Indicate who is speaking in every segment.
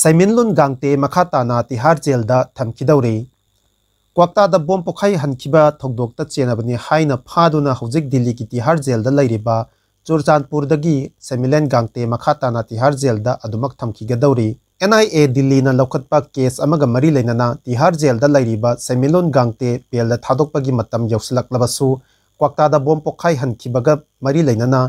Speaker 1: Saiminlun gangte makhatana Tihar jail da thamkidawri Kwakta da bom pokhai hankiba thogdokta chenabani haina phaduna hojik Delhi ki Tihar jail da lairiba Churchandpur dagi Saiminlun gangte makhatana Tihar jail da adumak thamkigadawri NIA Delhi na lokhatpa case amaga mari leinana Tihar jail da lairiba Saiminlun gangte pel da thadokpagi matam yauslaklabasu Kwakta da bom pokhai hankibaga mari leinana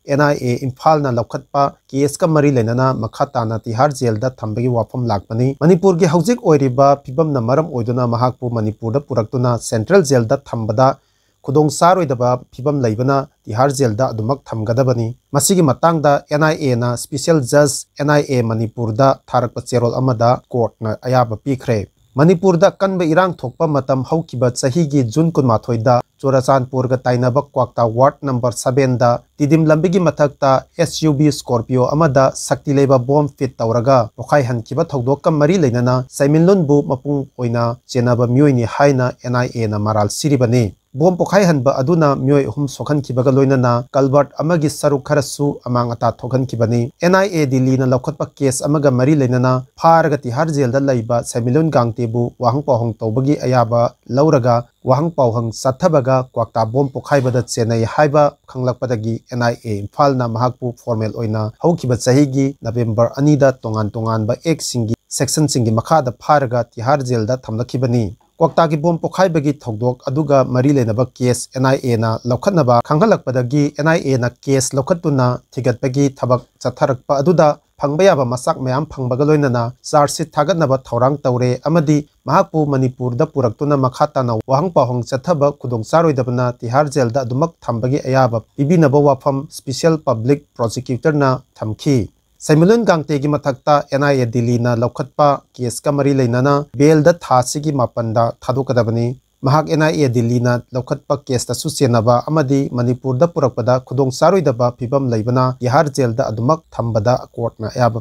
Speaker 1: NIA Imphal na lokhatpa case ka mari leinana makhatana Tihar jail da thambagi wafam lakpani Manipur gi hojik oiriba pibam na maram oiduna mahakpu Manipur da puraktuna Central jail da thambada khudong saroidaba pibam laibana Tihar jail da adumak thamgadabani masigi matangda NIA na special judge NIA Manipur da tharakpa cherol amada court na ayaba pikhre Manipur da kanba irang thokpa matam haukiba chahigi June 18 da Churachandpur ga tainaba Kwakta ward number 7 da tidim lambigi mathakta SUV Scorpio amada sakti leba bomb fit tawraga pokhai hankiba thodokka mari leinana Saiminlun bu mapung oina chenaba myoini haina NIA na maral siribani bom pokhai hanba aduna myoi hum sokhan kibaga loinana Kalbert amagi saruk kharasu amang ata thokhan kibani NIA Delhi na lokhatpa case amaga mari leinana pharaga Tihar jail da laiba Saiminlun gangte bu wahang pawhang tawbagi ayaba lauraga wahang pawhang sathabaga Kwakta bom pokhai bada chenai haiba khanglakpadagi NIA Imphal na mahakpu formal oina haukiba chahigi November 2 da tongan ba ek singi section singi makhada pharaga Tihar jail da thamlakibani Kwakta ki bom pokhai bagi thogdok aduga mari leinaba case NIA na lokhatnaba khanghalakpadagi NIA na case lokhatuna thigatpagi thabak chatharakpa aduda phangbayaba masak mayam phangbaga loinana charge sheet thagatnaba thorang tawre amadi mahakpu Manipur da puraktuna makhatana wahang pawhang chathaba khudong saroidabana Tihar jail da adumak thambagi ayaba pibinaba wafam special public prosecutor na thamki Saiminlun gangte gi mathakta NIA Delhi na lokhatpa case ka mari leinana bail da thasigi mapanda thadokadabani mahak NIA Delhi na lokhatpa case ta susenaba amadi Manipur da purakpada khudong saroidaba pibam leibana Tihar jail da adumak thambada court na ayaba